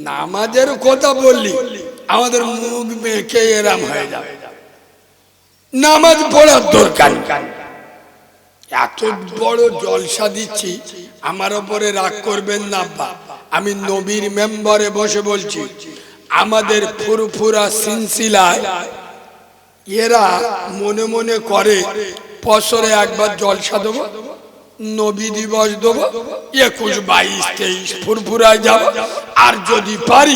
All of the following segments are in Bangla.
নামাজের কথা বললি আমাদের মুখ বেঁকে এরাম হয়ে যাবে। নামাজ পড়ার দরকার। এত বড় জলসা দিচ্ছি, আমার ওপরে রাগ করবেন না আব্বা। আমি নবীর মেম্বারে বসে বলছি, আমাদের ফুরফুরা সিলসিলায় এরা মনে মনে করে বছরে একবার জলসা দেবো, নবী দিবস দেবো, 21, 22, 23 ফুরফুরায় যাব, আর যদি পারি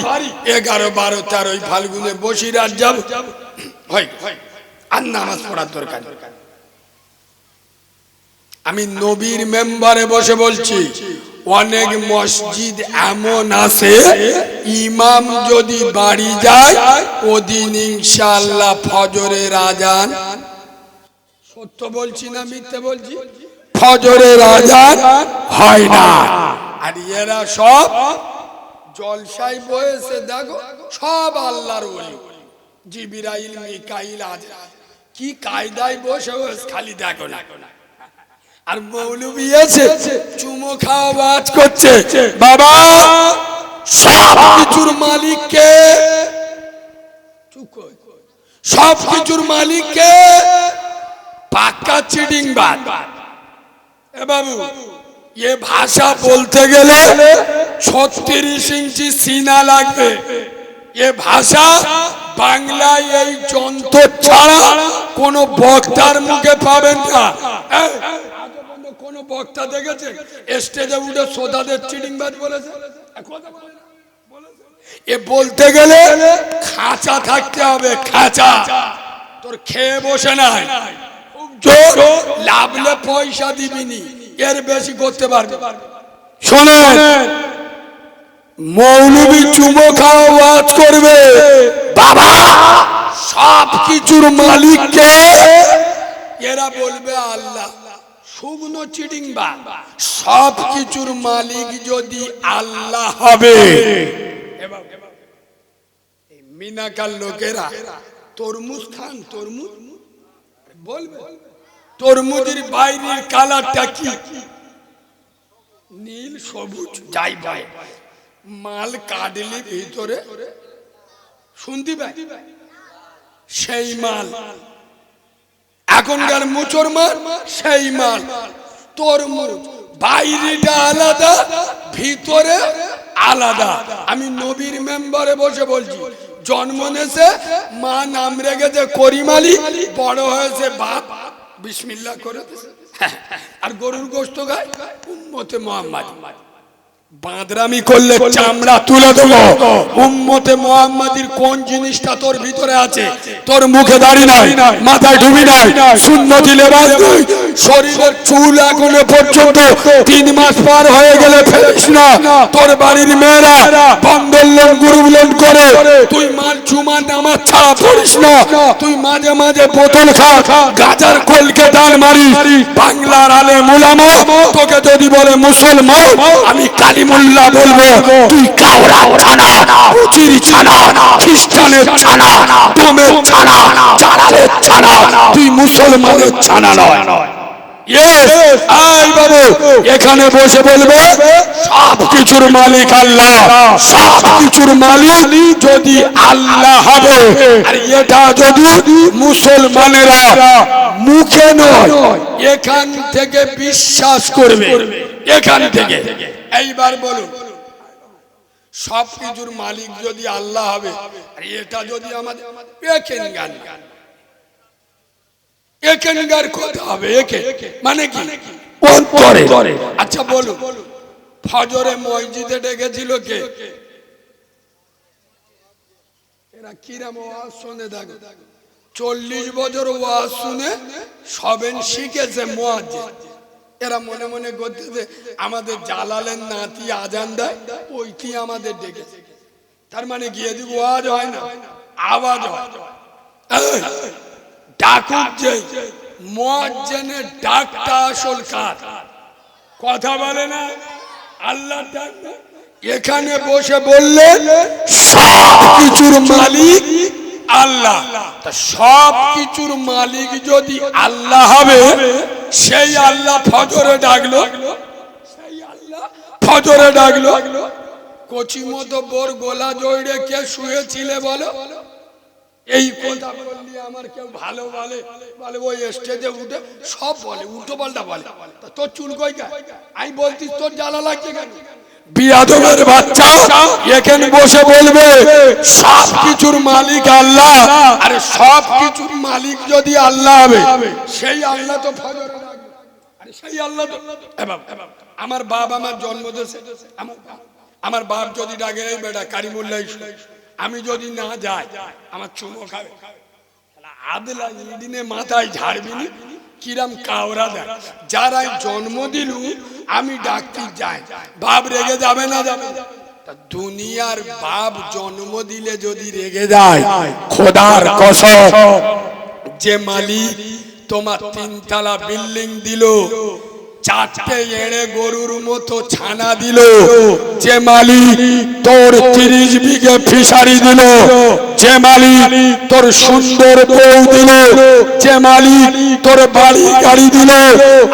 11, 12, 13 ফাল্গুনে বসিরহাট যাব। আর নামাজ পড়ার দরকার। আমি নবীর মেম্বারে বসে বলছি, অনেক মসজিদ এমন আছে ইমাম যদি বাড়ি যায় ওদিন ইনশাআল্লাহ ফজরের আজান, সত্য বলছি না মিথ্যে বলছি, ফজরের আজান হয় না। আর এরা সব জলসায় বসে দেখো সব আল্লাহর ওলি, জিবরাইল, মিকাইল, আজরাইল, কি কায়দায় বসে খালি দেখো না। আর মৌলবি আছে চুমো খাওয়া বাজ করছে, বাবা সব কিছুর মালিক কে? সব কিছুর মালিক কে? পাক্কা চিটিং বাদ। এ বাবু, এ ভাষা বলতে গেলে 36 ইঞ্চি সিনা লাগবে। এ ভাষা বাংলায় এই যন্ত্র ছাড়া কোন বক্তার মুখে পাবেন না। কোন বক্তা দেখেছে স্টেজে উঠে শ্রোতাদের চিটিংবাজ বলেছে? এ বলতে গেলে খাঁচা থাকতে হবে, খাঁচা। তোর খেয়ে বসে নাই, জোর লাভলে পয়সা দিবিনি, এর বেশি করতে পারবে। শোনেন, মৌলবি চুমো খাওয়া ওয়াজ করবে, বাবা সব কিছুর মালিক কে? এরা বলবে আল্লাহ। শুকনো চিটিং বা সব কিছুর মালিক যদি আল্লাহ হবে, মিনাকার লোকেরা তরমুজ খান, তরমুজ বলবে তরমুজের বাইরের কালারটা কি? নীল, সবুজ, যাই ভাই, মাল কাটলে ভিতরে শুনতে পাই সেই মাল। এখনকার মুচোর মাল সেই মাল। তরমুজ বাইরেটা আলাদা, ভিতরে আলাদা। আমি নবীর মেম্বারে বসে বলছি, জন্ম নেছে মা নাম রেখেছে করিম আলী, বড় হয়েছে বাপ বিসমিল্লাহ করে, আর গরুর গোশত গায় উম্মতে মুহাম্মদ। বাঁদরামি করলে চামড়া তুলে দেবো। উম্মতে মুহাম্মাদির কোন জিনিসটা তোর ভিতরে আছে? তোর মুখে দাড়ি নাই, মাথায় টুপি নাই, সুন্নতি লেবাস নাই, শরীরের চুল এখনো পর্যন্ত 3 মাস পার হয়ে গেলে ফেলিস না। তোর বাড়ির মেয়েরা বন্দলন গুরুবলন করে, তুই মাল চুমা নামাজ ছাড়া পড়িস না। তুই মাঝে মাঝে বোতল খা, গাজার কলকে টান মারিস। বাংলার আলেম উলামা তোকে যদি বলে মুসলমান, আমি কালিমুল্লাহ বলবো তুই কাওড়া ছানা, উজির ছানা, খ্রিস্টানের ছানা, তোমের ছানা, জালালের ছানা, তুই মুসলমানের ছানা নয়। এখানে বসে বলবে সব কিছুর মালিক আল্লাহ। সব কিছুর মালিক যদি আল্লাহ হবে, আর এটা যদি মুসলমানেরা মুখে নয় এখান থেকে বিশ্বাস করবে, এখান থেকে। এইবার বলুন, সব কিছুর মালিক যদি আল্লাহ হবে, আর এটা যদি আমাদের এখানকার কথা হবে, একে মানে কি অন্তরে। আচ্ছা বলুন, ফজরে মসজিদে ডেকেছিল কে? এরা কিরাম ওয়াজ শুনে দেখো, 40 বছর ওয়াজ শুনে সবেন শিখেছে মুয়াজ্জিন। এরা মনে মনে করতেছে আমাদের জালালের নাতি আজান দেয়, ওইটি আমাদের ডেকেছে। তার মানে গিয়ে দিব ওয়াজ হয় না, আওয়াজ হয়। ডাকুক যে মুয়াজ্জিনের ডাকটা আসল কার? কথা বলে না, আল্লাহ ডাক। এখানে বসে বললেন সব কিছুর মালিক আল্লাহ। তা সব কিছুর মালিক যদি আল্লাহ হবে, সেই আল্লাহ ফজরে ডাকলো, সেই আল্লাহ ফজরে ডাকলো, কচি মতো বোর গোলা জড়িয়ে কে শুয়েছিলে বলো? এই কথা বললি আমার কেউ ভালো বলে? বলে ওই স্টেজে উঠে সব বলে, উল্টো পাল্টা বলে। তোর চুল কই গা? আমি বলতিস তোর জ্বালা লাগছে কেন? বিয়াদবের বাচ্চা এখানে বসে বলবে সব কিছুর মালিক আল্লাহ। আরে সব কিছুর মালিক যদি আল্লাহ হবে, সেই আল্লাহ তো ফজরে ডাকবে। আরে সেই আল্লাহ তো আমার বাপ আমার জন্ম দিয়েছে, আমার বাপ যদি ডাকে এই বেটা কারিমুল্লাহ, আমি যদি না যাই আমার চুমো খাবে। আদলা ইদিনে মাথায় ঝাড়বি নি কিরাম কাওরা দেয়। যারাই জন্ম দিলু আমি ডাকতে যাই, বাপ রেগে যাবে না যাবে? দুনিয়ার বাপ জন্ম দিলে যদি রেগে যায়, খোদার কসম, যে মালিক তোমার 3 তলা বিল্ডিং দিল, 4টে এড়ে গরুর মতো ছানা দিল, যে মালিক তোর 30 বিঘে ফিশারি দিল, যে মালিক তোর সুন্দর বউ দিল, যে মালিক তোর বাড়ি গাড়ি দিল,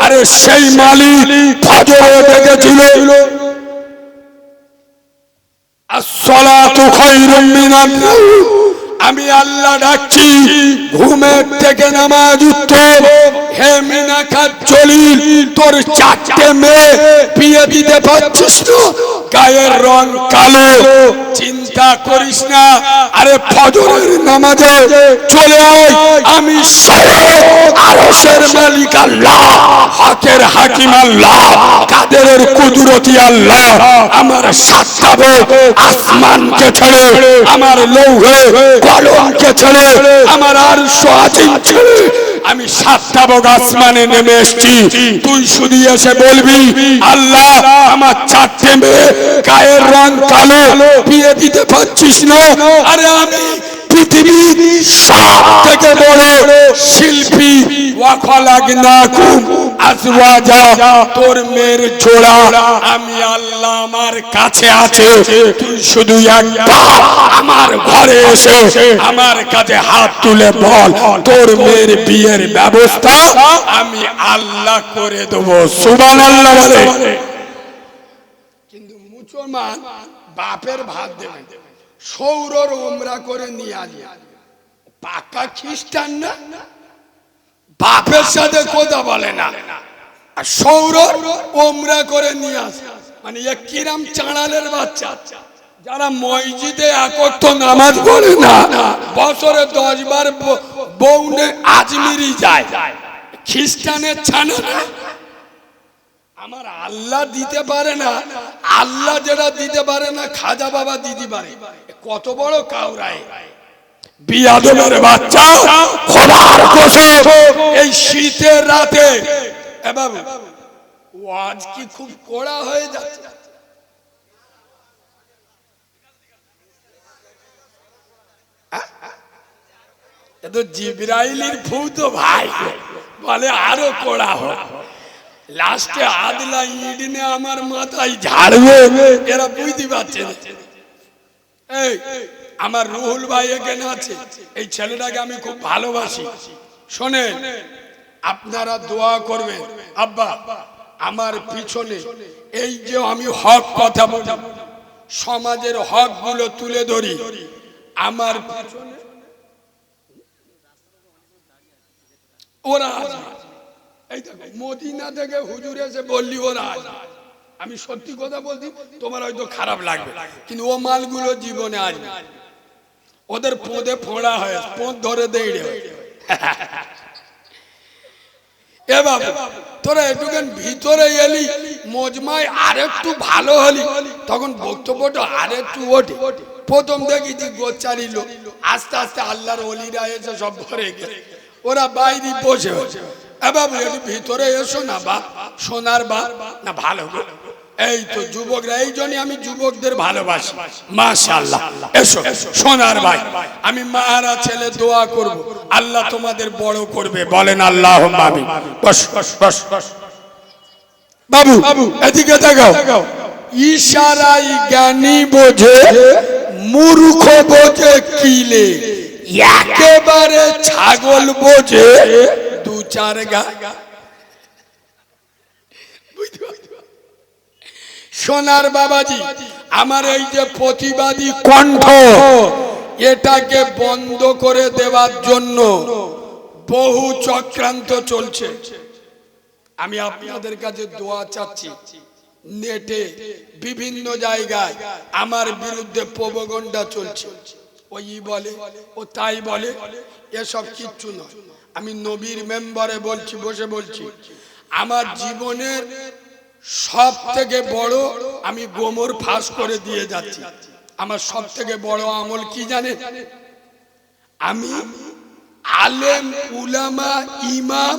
আরে সেই মালিক ফজরে ডেকেছিল আসসালাতু খায়রুম মিনান নাওম। আমি আল্লাহ ডাকছি, ঘুমের থেকে নামাজ উত্তম। হে মিনাকাত জলিল, তোর 4টে মেয়ে বিয়ে দিতে পারছিস না, গায়ের রং কালো, চিন্তা করিস না। আরে ফজরের নামাজে চলে আয়, আমি আরশের মালিক আল্লাহ, হকের হাকিম আল্লাহ, কাদেরের কুদরতি আল্লাহ। আমার সাতটাবে আসমানকে ছেড়ে, আমার লৌহে কলমকে ছেড়ে, আমার আরশ আজিম ছেড়ে আমি 7টা বগ আসমানে নেমে এসেছি। তুই শুধু এসে বলবি আল্লাহ আমার 4টে মেয়ে গায়ের রং কালো, বিয়ে দিতে পারছিস না। আরে আমি পৃথিবীর সবথেকে বড় শিল্পী, ওয়াখালাকনাকুম আজওয়াজা, তোর মেয়ের জোড়া আমি আল্লাহ আমার কাছে আছে। তুই শুধু একবার আমার ঘরে এসে আমার কাছে হাত তুলে বল, তোর মেয়ের বিয়ের ব্যবস্থা আমি আল্লাহ করে দেবো। সুবহানাল্লাহ বলে। কিন্তু মুসলমান বাপের ভাত দেবে, সৌরর ওমরা করে নিয়ে আসবে। পাকা খ্রিস্টান না, বাপের সাথে কথা বলে না, আর সৌরর ওমরা করে নিয়ে আসে। মানে এ কিরাম চাঁড়ালের বাচ্চা, যারা মসজিদে একত্র নামাজ পড়ে না, বছরে 10 বার বউনে আজমিরি যায়, খ্রিস্টানের ছানা না। আমার আল্লাহ দিতে পারে না, আল্লাহ যেটা দিতে পারে না খাজা বাবা দিতে পারে। কত বড় কাউরাই বিয়াদবের বাচ্চা, খোদার কসম এই শীতের রাতে এ বাবু ওয়াজ কি খুব কড়া হয়ে যাচ্ছে? এ তো জিবরাইলের ভূত ভাই, বলে আরো কড়া হোক। লাস্টে আদলা ইডনে আমার মাথায় ঝাড়বে, এরা বুঝতে পারছে না। এই আমার রুহুল ভাই এখানে আছে, এই ছেলেটাকে আমি খুব ভালোবাসি। শোনেন, আপনারা দোয়া করবেন। আব্বা আমার পিছনে এই যে আমি হক কথা বলি, সমাজের হক গুলো তুলে ধরি, আমার পিছনে ওরা আসবে। এই দেখো মদিনা থেকে হুজুর এসে বললি ওরা আসবে। আমি সত্যি কথা বলছি, তোমার হয়তো খারাপ লাগবে, কিন্তু ও মালগুলো জীবনে আসবে। ওদের পোঁদে ফোঁড়া হয়, পোঁদ ধরে দেড়ে হয়। এ বাবা তোরা একটুখান ভিতরে এলি, মজমায় আরেকটু ভালো হলি, তখন বক্তব্যটা আরেকটু ওঠে। প্রথম দেখি যে গোচারি লোক, আস্তে আস্তে আল্লাহর ওলিরা এসে সব ভরে গেছে, ওরা বাইরে বসে হচ্ছে। এ বাবু একটু ভিতরে এসো না বাপ, সোনার বাপ না ভালো। এই তো যুবকরা, এই জন্য আমি যুবকদের ভালোবাসি। মাশাআল্লাহ, এসো সোনার ভাই, আমি মারা ছেলে দোয়া করব, আল্লাহ তোমাদের বড় করবে। বলেন আল্লাহুম্মা আমিন। বস বস বস বস। বাবু এদিকে দেখাও। ইশারাই জ্ঞানী বোঝে, মূর্খ বোঝে কিলে, একেবারে ছাগল বোঝে 2-4 গা। সোনার বাবাজি, আমার এই যে প্রতিবাদী কণ্ঠ, এটাকে বন্ধ করে দেওয়ার জন্য বহু চক্রান্ত চলছে। আমি আপনাদের কাছে দোয়া চাচ্ছি। নেটে বিভিন্ন জায়গায় আমার বিরুদ্ধে প্রোপাগান্ডা চলছে, ওই বলে ও তাই বলে, এসব কিচ্ছু নয়। আমি নবীর মেম্বারে বলছি, বসে বলছি, আমার জীবনের সব থেকে বড়, আমি গোমর ফাঁস করে দিয়ে যাচ্ছি, আমার সব থেকে বড় আমল কি জানে? আমি আলেম উলামা ইমাম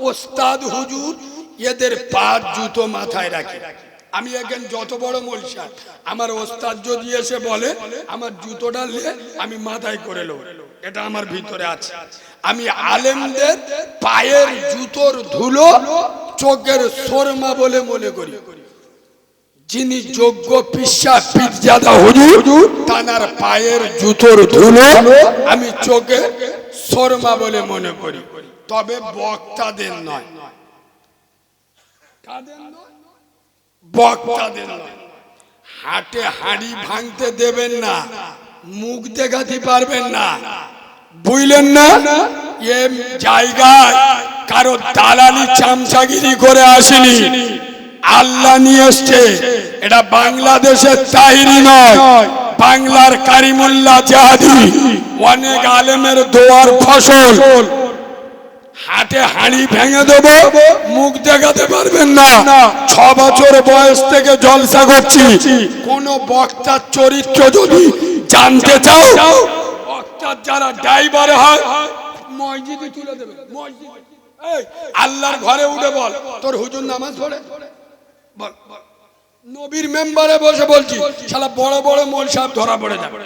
ওস্তাদ হুজুর এদের পাঁচ জুতো মাথায় রাখি। আমি এখন যত বড় মোলসা, আমার ওস্তাদ যদি এসে বলে আমার জুতোটা লে, আমি মাথায় করে নেব, এটা আমার ভিতরে আছে। আমি আলেমদের পায়ের জুতোর ধুলো চোখের শর্মা বলে মনে করি। যিনি যোগ্য পিসা পীরজাদা হুজুর, তার পায়ের জুতোর ধুলো আমি চোখে শর্মা বলে মনে করি। তবে বক্তাদের নয়, বক্তাদের নয়। হাটে হাঁড়ি ভাঙতে দেবেন না, মুখ দেখাতে পারবেন না, বুঝলেন না? এ জায়গায় কারো দালালি চামচাগিরি করে আসেনি, আল্লাহ নিয়ে এসছে। এটা বাংলাদেশের তাহিরি নয়, বাংলার কারিমুল্লাহ জাহাদি, অনেক আলেমের দোয়ার ফসল। হাটে হাঁড়ি ভেঙে দেবো, মুখ দেখাতে পারবেন না। 6 বছর বয়স থেকে জলসা করছি। কোন বক্তার চরিত্র যদি জানতে চাও, বক্তার যারা ড্রাইভার হয় মসজিদে তুলে দেবে। আল্লাহর ঘরে উঠে বল, তোর হুজুর নামাজ পড়ে? বল। নবীর মেম্বারে বসে বলছি, শালা বড় বড় মোল সাহেব ধরা পড়ে যাবে।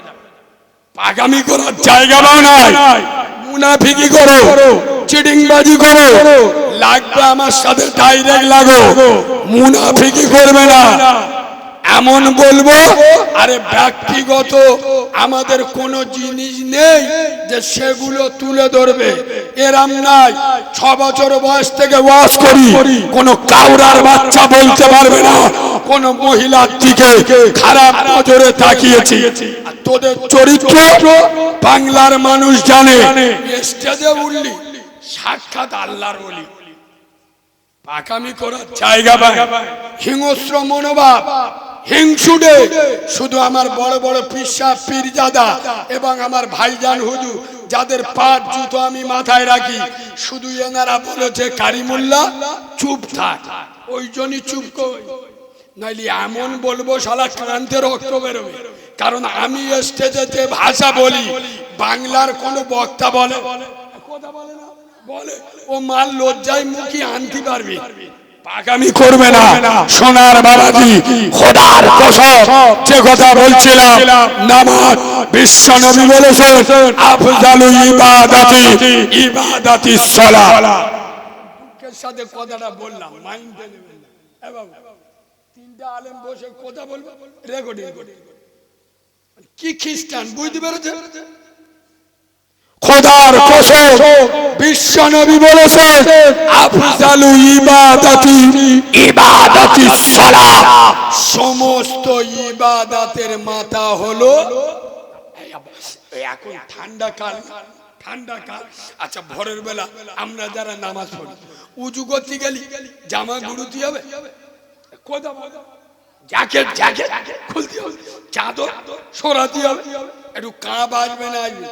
পাগামি করার জায়গা নাই, মুনাফিকি করো, চিটিংবাজি করো, লাগবে আমার সাথে ডাইরেক্ট লাগো, মুনাফিকি করবে না। এমন বলবো, আরে ব্যক্তিগত আমাদের কোনো জিনিস নেই যে সেগুলো তুলে ধরবে, এরাম নাই। 6 বছর বয়স থেকে ওয়াজ করি, কোনো কাউরার বাচ্চা বলতে পারবে না কোন মহিলার দিকে খারাপ নজরে তাকিয়েছি। তোদের চরিত্র বাংলার মানুষ জানে। স্টেজে উঠলি সাক্ষাৎ আল্লাহর ওলি, পাকামি করার জায়গা পায়, হিংস্র মনোভাব, হিংসুটে। শুধু আমার বড় বড় পিসা পীরজাদা এবং আমার ভাইজান হুজুর, যাদের পাঁচ জুতো আমি মাথায় রাখি, শুধু এনারা বলেছে কারিমুল্লাহ চুপ থাক, ওই জন্যই চুপ কর, নাইলে এমন বলবো শালা কান্তে রক্ত বেরোবে। কারণ আমি স্টেজে যে ভাষা বলি, বাংলার কোনো বক্তা বলে কথা বলে না, বলে ও মাল লজ্জায় মুখে আনতে পারবে, পাগামি করবে না। সোনার বাবাজি, খোদার কসম, যে কথা বলছিলাম, নামাজ বিশ্ব নবী বলেছেন আফজালু ইবাদাতি ইবাদাতিস সালাহ। দুঃখের সাথে কথাটা বললাম, মাইন্ডে নেবেন না। এ বাবু, 3টা আলেম বসে কথা বলবো, রেকর্ডিং করে কি খ্রিস্টান বুঝতে পেরেছেন? খোদার কসম, বিশ্ব নবী বলেছেন আফজালু ইবাদাতি ইবাদাতিস সালাহ। সমস্ত ইবাদতের মাথা হলো, এখন ঠান্ডা কাল, ঠান্ডা কাল, আচ্ছা ভোরের বেলা আমরা যারা নামাজ পড়ি, উজু করতে গেলি জামা গুরুতি হবে, কথা বলো, জ্যাকেট জ্যাকেট খুলতে হবে, চাদর সরাতে হবে, একটু কাঁ বাজবে না, আসবে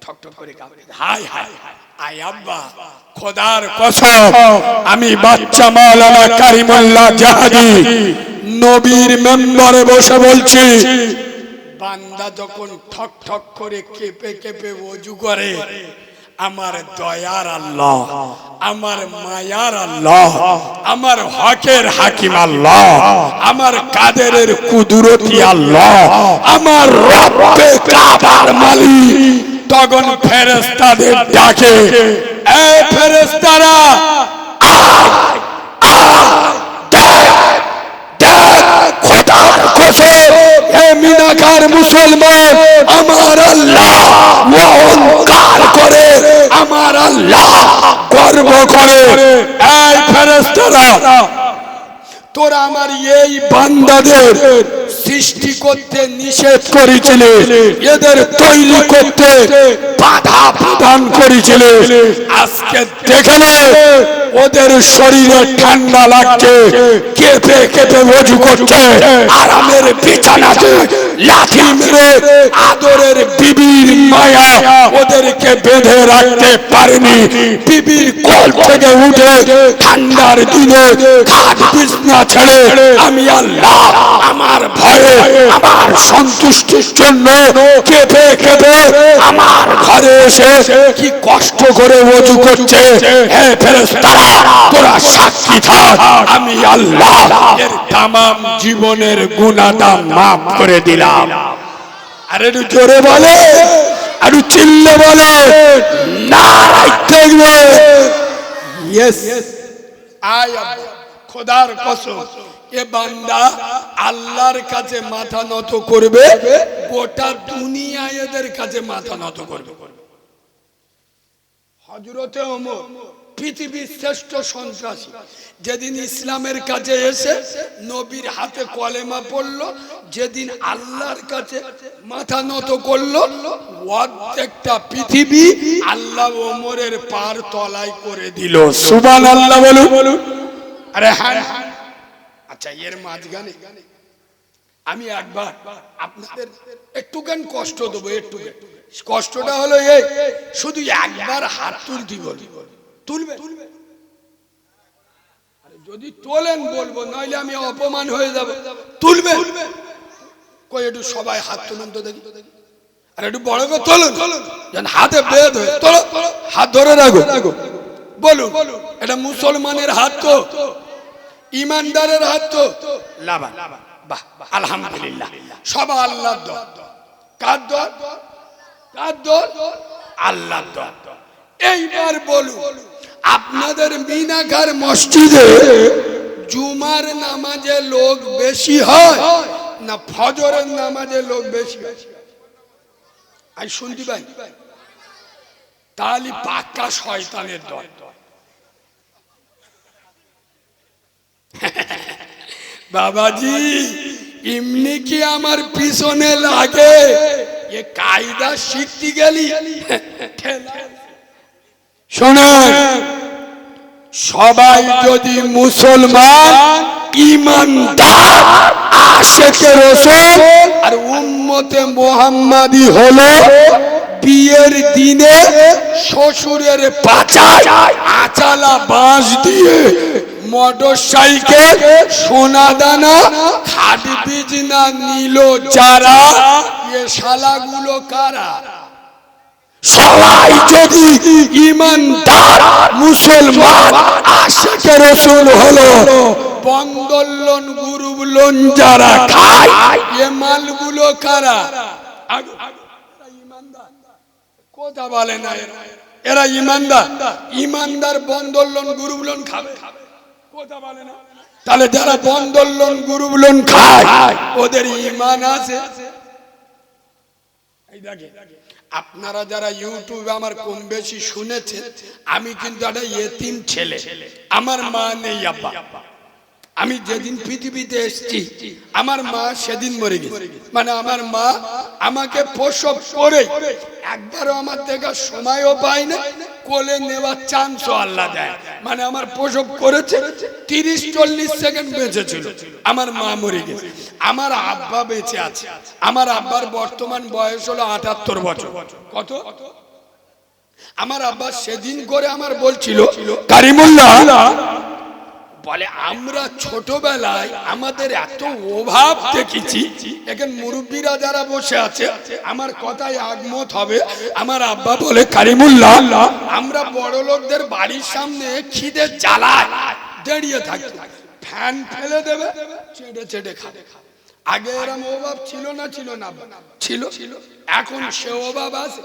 ঠক ঠক করে কাঁপবে, হাই হাই আয় আব্বা। খোদার কসম, আমি বাচ্চা মাওলানা কারিমুল্লাহ জাহাদি নবীর মেম্বারে বসে বলছি, বান্দা যখন ঠক ঠক করে কেঁপে কেঁপে ওযু করে, আমার দয়ার আল্লাহ, আমার মায়ার আল্লাহ, আমার হকের হাকিম আল্লাহ, আমার কাদেরের কুদরতি আল্লাহ, আমার রব্বে কাবার মালিক তখন ফেরেশতাদের ডাকে, এই ফেরেশতারা খোদার কসম, হে মিনাকার মুসলমান, আমার আল্লাহ অহংকার করে, আমার আল্লাহ গর্ব করে। এই ফেরেশতারা তোরা আমার এই বান্দাদের সৃষ্টি করতে নিষেধ করেছিলে, এদের তৈরি করতে বাধা প্রদান করেছিলে। আজকে দেখলে ওদের শরীরে ঠান্ডা লাগছে, কেঁপে কেঁপে ওযু করছে, আরামের বিছানাতে লাথি মেরে আদরের বিবির মায়া ওদেরকে বেঁধে রাখতে পারেনি। বিবির কোল থেকে উঠে ঠান্ডার দিনে খাট বিছনা ছেড়ে আমি আল্লাহ আমার ভয়ে আমার সন্তুষ্টির জন্য কেঁপে কেঁপে আমার ঘরে এসে কি কষ্ট করে ওযু করছে। হে ফেরেশতারা, তোরা সাক্ষী থাক, আমি আল্লাহ এর তামাম জীবনের গুনাহটা মাফ করে দিলাম। আর একটু জোরে বলে, আর চিল্লে বলে নারায়ে তাকবীর। ইয়েস, আয় খোদার কসম, এ বান্দা আল্লাহর কাছে মাথা নত করবে, গোটা দুনিয়া এদের কাছে মাথা নত করবে। হযরতে ওমর পৃথিবীর শ্রেষ্ঠ সন্ত্রাসী, যেদিন ইসলামের কাছে এসে নবীর হাতে কলেমা পড়লো, যেদিন আল্লাহর কাছে মাথা নত করলো, অর্ধেকটা পৃথিবী আল্লাহ ওমরের পার তলায় করে দিল। সুবহানাল্লাহ বলুন। আরে হ্যাঁ, আচ্ছা এর মাঝখানে আমি একবার আপনাদের একটুখান কষ্ট দেবো। একটুখান কষ্টটা হলো এই, শুধু একবার হাত তুলতে বলি, তুলবে? যদি তোলেন বলবো, নইলে আমি অপমান হয়ে যাব। তুলবে? কই একটু সবাই হাত তুলুন তো দেখি। আর একটু বড় করে তোলুন, যেন হাতে বেদ হয়ে তোলো, হাত ধরে রাখো। বলুন, এটা মুসলমানের হাত তো, ইমানদারের হাত তো। লাভা বাহ, আলহামদুলিল্লাহ, সবাই আল্লাহর দল। কার দল? কার দল? আল্লাহর দল। এইবার বলুন, আপনাদের মিনাকার মসজিদে জুমার নামাজে লোক বেশি হয় না ফজরের নামাজে লোক বেশি হয়? আই শুনতে পাই, তাহলে পাক্কা শয়তানের দল। বাবাজি এমনি কি আমার পিছনে লাগে? এ কায়দা শিখতে গেলি। শোনেন, সবাই যদি মুসলমান ইমানদার আশিকে রাসূল আর উম্মতে মুহাম্মাদি হলো, বিয়ের দিনে শ্বশুরের পাছায় আচালা বাঁশ দিয়ে মোটর সাইকেল সোনা দানা খাট বিছনা নিল যারা, এ শালাগুলো কারা? সবাই যদি ইমানদার মুসলমান আশিকে রাসূল হলো, বন্দর লোন গ্রুপ লোন যারা খায়, এ মালগুলো কারা? কথা বলে না এরা ইমানদার? ইমানদার বন্দর লোন গ্রুপ লোন খাবে? কথা বলে না? তাহলে যারা বন্দর লোন গ্রুপ লোন খায় ওদের ঈমান আছে? এই দেখেন, আপনারা যারা ইউটিউবে আমার কম বেশি শুনেছেন, আমি কিন্তু একটা ইয়েতিম ছেলে, আমার মা নেই আব্বা। আমি যেদিন পৃথিবীতে এসেছি আমার মা সেদিন মরে গেছে। মানে আমার মা আমাকে প্রসব করে একবারও আমার দেখার সময়ও পায় না, কোলে নেওয়ার চান্সও আল্লাহ দেয়। মানে আমার প্রসব করেছে, 30-40 সেকেন্ড বেঁচে ছিল, আমার মা মরে গেছে। আমার আব্বা বেঁচে আছে। আমার আব্বার বর্তমান বয়স হলো 78 বছর। কত? আমার আব্বা সেদিন করে আমার বলছিল, কারিমুল্লাহ বলে, আমরা ছোটবেলায় আমাদের এত অভাব দেখেছি। এখানে মুরব্বীরা যারা বসে আছে আমার কথায় একমত হবে। আমার আব্বা বলে, কারিমুল্লাহ আমরা বড় লোকদের বাড়ির সামনে খিদে জ্বালায় দাঁড়িয়ে থাকি, ফ্যান ফেলে দেবে, চেটে চেটে খাবে। আগে এরম অভাব ছিল না? ছিল না? ছিল। এখন সে অভাব আছে?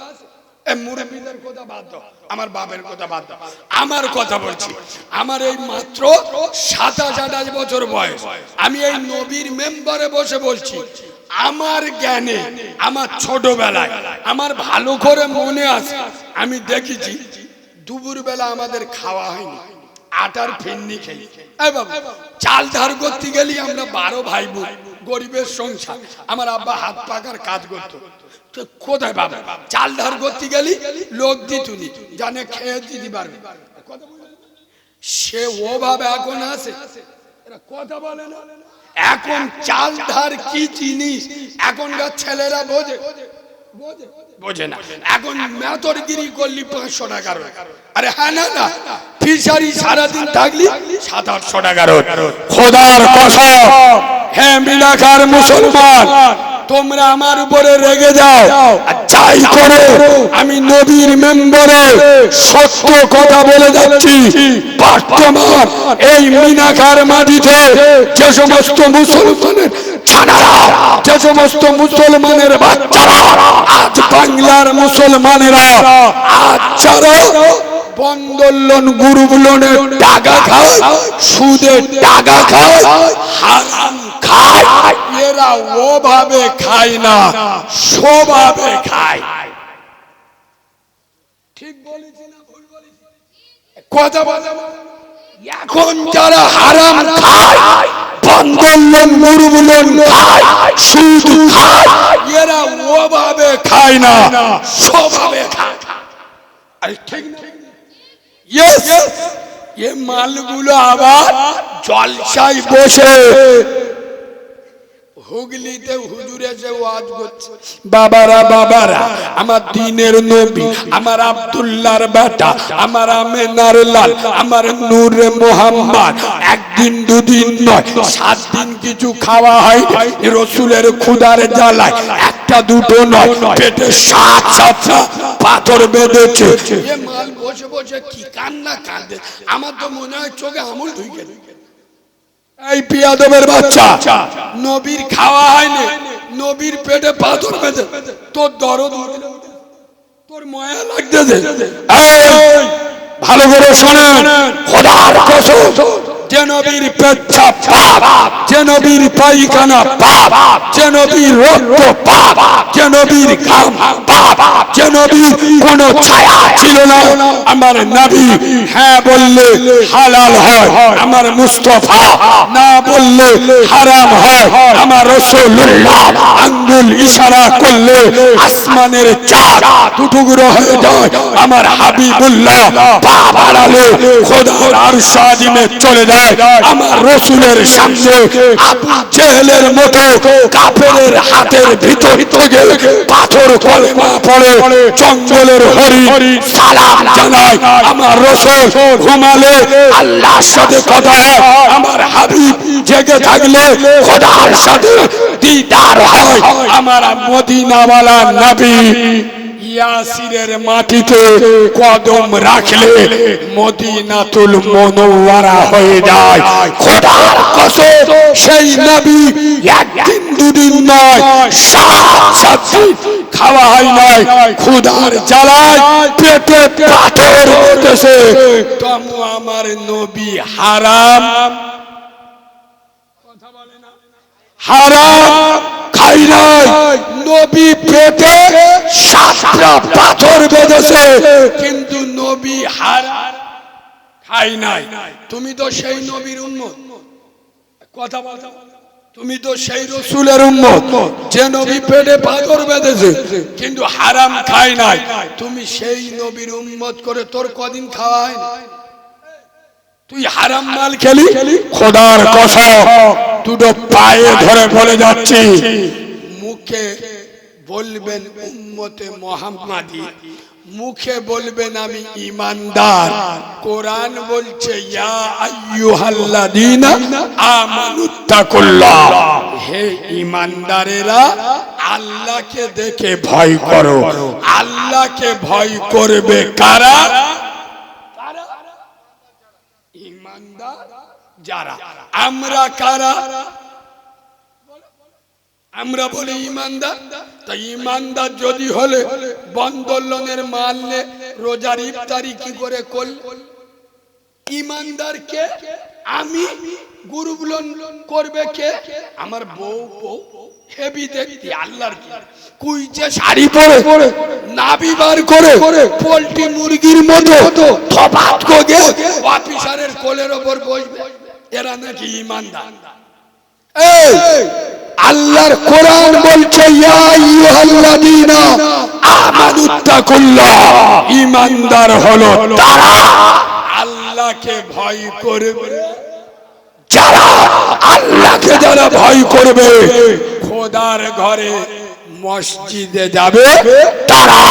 মুরব্বীদের কথা বাদ দাও, আমার বাপের কথা বাদ দাও, আমার কথা বলছি। আমার এই মাত্র 27-28 বছর বয়স, আমি এই নবীর মেম্বারে বসে বলছি। আমার জ্ঞানে, আমার ছোটবেলায় আমার ভালো করে মনে আছে, আমি দেখেছি দুপুর বেলা আমাদের খাওয়া হয়নি। আটার ফিন্নি খেলি। এই বাবা, চাল ধার করতে গেলি আমরা 12 ভাই বোন, গরিবের সংসার। আমার আব্বা হাত পাকার কাজ করতো। তো কোথায় বাবা চাল ধার করতে গেলি লোক দিতুনি, জানে খেয়ে দিতে পারবে। সে ওভাবে এখন আছে, এরা কথা বলে না। এখন চাল ধার কি জিনিস এখনকার ছেলেরা বোঝে না। এখন মেতরগিরি করলি 500 টাকার, আরে হ্যাঁ না না, ফিশারি সারাদিন থাকলি 700-800 টাকার। খোদার কসম, হ্যাঁ মিনাখার মুসলমান, তোমরা আমার উপরে রেগে যাও যাই করো, আমি নবীর মেম্বরে সত্য কথা বলে যাচ্ছি। বর্তমান এই মিনাখার মাটিতে যে সমস্ত মুসলমানের ছানারা, যে সমস্ত মুসলমানের বাচ্চারা, আজ বাংলার মুসলমানেরা আজ যারা বন্দোলন গ্রুপ লোনের টাকা খায়, সুদের টাকা খায়, হারাম খায়, এরা ওভাবে খায় না, স্বভাবে খায়। ঠিক বলেছি না ভুল বলেছি? কথা বলে এখন যারা হারাম খায়, বন্দোলন গ্রুপ লোন খায়, সুদ খায়, এরা ওভাবে খায় না, স্বভাবে খায়। আরে ঠিক না? Yes, ये মালগুলো আবার জলসায় বসে হুগলিতে হুজুর এসে ওয়াজ করছে। বাবারা বাবারা, আমার দ্বীনের নবী, আমার আব্দুল্লাহর বেটা, আমার আমেনার লাল, আমার নূরে মুহাম্মদ, একদিন দুদিন নয় 7 দিন কিছু খাওয়া হয় রাসূলের ক্ষুধার জ্বালায়, একটা দুটো নয়, পেটে 7-7টা পাথর বেঁধেছে। এ মাল বসে বসে কি কান্না কাঁদে, আমার তো মনে হয় চোখে আমল ঢুকে। এই পিয়াদবের বাচ্চা, নবীর খাওয়া হয়নি, নবীর পেটে পাথর বেঁধে তোর দরদ, তোর মায়া লাগতেছে। ভালো করে শোনেন, খোদার কসম, যে নবীর পেচ্ছাপ পাপ, যে নবীর পায়খানা পাপ, যে নবীর রক্ত পাপ, যে নবীর ঘাম পাপ, যে নবীর কোন ছায়া ছিল না, আমার নবী হ্যাঁ বললে হালাল হয়, আমার মুস্তাফা না বললে হারাম হয়, আমার রাসূলুল্লাহ আঙ্গুল ইশারা করলে আসমানের চাঁদ টুকরো হয়ে যায়, আমার হাবিবুল্লাহ পা বাড়ালে খোদার আরশ আজিমে চলে যায়। আমার রাসূলের সামনে আবু জেহেলের মতো কাফেরের হাতের ভিতর থেকে পাথর কলমা পড়ে জঙ্গলের হরি সালাম জানায়। আমার রাসূল ঘুমালে আল্লাহর সাথে কথা হয়, আমার হাবিব জেগে থাকলে খোদার সাথে দিদার হয়। আমার মদিনাওয়ালা নবী ইয়াসিরের মাটিতে কদম রাখলে মদিনাতুল মুনাওয়ারা হয়ে যায়। খোদার কসম, সেই নবী একদিন দুদিন নয় 7 দিন খাওয়া হয় নাই, ক্ষুধার জ্বালায় পেটে পাথর বেঁধেছে। তবু আমার নবী হারাম হারাম খাই নাই, নবী পেটে 7টা পাথর বেঁধেছে, কিন্তু নবী হারাম খাই নাই। তুমি তো সেই নবীর উম্মত, কথা বলো, তুমি তো সেই রাসূলের উম্মত যে নবী পেটে পাথর বেঁধেছে কিন্তু হারাম খাই নাই। তুমি সেই নবীর উম্মত করে তোর কদিন খাওয়া হয় না, তুই হারাম মাল খেলি। খোদার কসম, দুটো পায়ে ধরে বলে যাচ্ছি, মুখে বলবেন উম্মতে মুহাম্মাদি, মুখে বলবেন আমি ঈমানদার। কোরআন বলছে ইয়া আইয়ুহাল্লাযীনা আমানুত্তাকুল্লাহ, হে ঈমানদারেরা আল্লাহকে দেখে ভয় করো। আল্লাহকে ভয় করবে কারা? ঈমানদার যারা। আমরা কারা? আমরা বলি ঈমানদার। তাই ঈমানদার যদি হলে বন্দোলনের মাল নে রোজার ইফতারি কি করে করল? ঈমানদার কে? আমি। গ্রুপ লোন করবে কে? আমার বউ। হেভি দেখতে আল্লাহর কি কুইচে শাড়ি পরে নাভি বার করে পোল্ট্রি মুরগির মতো থপাত করে অফিসারের কোলের ওপর বসবে, এরা নাকি ইমানদার। এই আল্লাহর কোরআন বলছে ইয়া আইয়ুহাল্লাযীনা আমানুত্তাকুল্লাহ, ইমানদার হলো তারা আল্লাহকে ভয় করবে, যারা আল্লাহকে যারা ভয় করবে, খোদার ঘরে মসজিদে যাবে তারা।